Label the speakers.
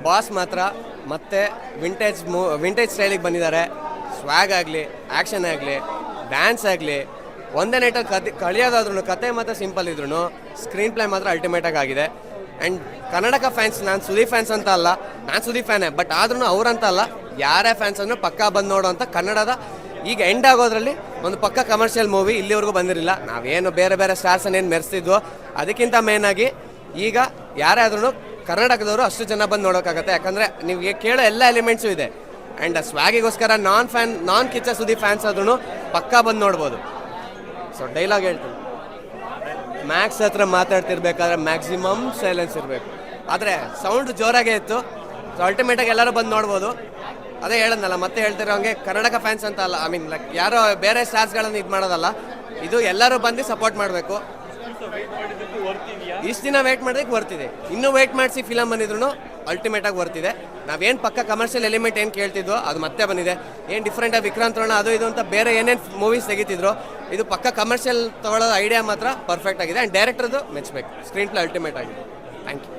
Speaker 1: Boss ಮಾತ್ರ ಮತ್ತೆ vintage ಸ್ಟೈಲಿಗೆ ಬಂದಿದ್ದಾರೆ. ಸ್ವ್ಯಾಗ್ ಆಗಲಿ, ಆ್ಯಕ್ಷನ್ ಆಗಲಿ, ಡ್ಯಾನ್ಸ್ ಆಗಲಿ, ಒಂದೇ ನೈಟಲ್ಲಿ ಕಳಿಯೋದಾದ್ರೂ ಕತೆ ಮಾತ್ರ ಸಿಂಪಲ್ ಇದ್ರೂ ಸ್ಕ್ರೀನ್ ಪ್ಲೇ ಮಾತ್ರ ಅಲ್ಟಿಮೇಟಾಗಿ ಆಗಿದೆ. ಆ್ಯಂಡ್ ಕನ್ನಡಕ ಫ್ಯಾನ್ಸ್, ನಾನು ಸುದೀಪ್ ಫ್ಯಾನ್ಸ್ ಅಂತ ಅಲ್ಲ, ನಾನು ಸುದೀಪ್ ಫ್ಯಾನೇ, ಬಟ್ ಆದ್ರೂ ಅವರಂತ ಅಲ್ಲ, ಯಾರೇ ಫ್ಯಾನ್ಸ್ ಅನ್ನು ಪಕ್ಕಾ ಬಂದು ನೋಡೋ ಅಂತ ಕನ್ನಡದ ಈಗ ಎಂಡ್ ಆಗೋದ್ರಲ್ಲಿ ಒಂದು ಪಕ್ಕ ಕಮರ್ಷಿಯಲ್ ಮೂವಿ ಇಲ್ಲಿವರೆಗೂ ಬಂದಿರಲಿಲ್ಲ. ನಾವೇನು ಬೇರೆ ಬೇರೆ ಸ್ಟಾರ್ಸನ್ನೇನು ಮೆರೆಸ್ತಿದ್ವೋ ಅದಕ್ಕಿಂತ ಮೇನಾಗಿ ಈಗ ಯಾರೇ ಆದ್ರೂ ಕರ್ನಾಟಕದವರು ಅಷ್ಟು ಜನ ಬಂದು ನೋಡೋಕ್ಕಾಗತ್ತೆ. ಯಾಕಂದರೆ ನೀವು ಕೇಳೋ ಎಲ್ಲ ಎಲಿಮೆಂಟ್ಸು ಇದೆ. ಆ್ಯಂಡ್ ಸ್ವ್ಯಾಗಿಗೋಸ್ಕರ ನಾನ್ ಕಿಚ್ಚ ಸುದೀಪ್ ಫ್ಯಾನ್ಸ್ ಆದ್ರೂ ಪಕ್ಕಾ ಬಂದು ನೋಡ್ಬೋದು. ಸೊ ಡೈಲಾಗ್ ಹೇಳ್ತೀನಿ, ಮ್ಯಾಕ್ಸ್ ಹತ್ರ ಮಾತಾಡ್ತಿರ್ಬೇಕಾದ್ರೆ ಮ್ಯಾಕ್ಸಿಮಮ್ ಸೈಲೆನ್ಸ್ ಇರಬೇಕು. ಆದರೆ ಸೌಂಡ್ ಜೋರಾಗೇ ಇತ್ತು. ಸೊ ಅಲ್ಟಿಮೇಟಾಗಿ ಎಲ್ಲರೂ ಬಂದು ನೋಡ್ಬೋದು. ಅದೇ ಹೇಳೋದಲ್ಲ, ಮತ್ತೆ ಹೇಳ್ತಿರೋ ಹಂಗೆ ಕನ್ನಡಕ ಫ್ಯಾನ್ಸ್ ಅಂತ ಅಲ್ಲ, ಐ ಮೀನ್ ಲೈಕ್ ಯಾರೋ ಬೇರೆ ಸ್ಟಾರ್ಸ್ಗಳನ್ನು ಇದು ಮಾಡೋದಲ್ಲ, ಇದು ಎಲ್ಲರೂ ಬಂದು ಸಪೋರ್ಟ್ ಮಾಡಬೇಕು. ಇಷ್ಟು ದಿನ ವೇಟ್ ಮಾಡೋದಕ್ಕೆ ಬರ್ತಿದೆ, ಇನ್ನೂ ವೇಟ್ ಮಾಡಿಸಿ ಫಿಲಮ್ ಬಂದಿದ್ರು ಅಲ್ಟಿಮೇಟಾಗಿ ಬರ್ತಿದೆ. ನಾವೇನು ಪಕ್ಕ ಕಮರ್ಷಿಯಲ್ ಎಲಿಮೆಂಟ್ ಏನು ಕೇಳ್ತಿದ್ವೋ ಅದು ಮತ್ತೆ ಬಂದಿದೆ. ಏನು ಡಿಫ್ರೆಂಟಾಗಿ ವಿಕ್ರಾಂತ್ ರೋಣ ಅದು ಇದು ಅಂತ ಬೇರೆ ಏನೇನು ಮೂವೀಸ್ ತೆಗಿತಿದ್ರು, ಇದು ಪಕ್ಕ ಕಮರ್ಷಿಯಲ್ ತೊಗೊಳ್ಳೋದು ಐಡಿಯಾ ಮಾತ್ರ ಪರ್ಫೆಕ್ಟ್ ಆಗಿದೆ. ಆ್ಯಂಡ್ ಡೈರೆಕ್ಟರ್ದು ಮೆಚ್ಚಬೇಕು, ಸ್ಕ್ರೀನ್ ಪ್ಲೇ ಅಲ್ಟಿಮೇಟ್ ಆಗಿದೆ. Thank you.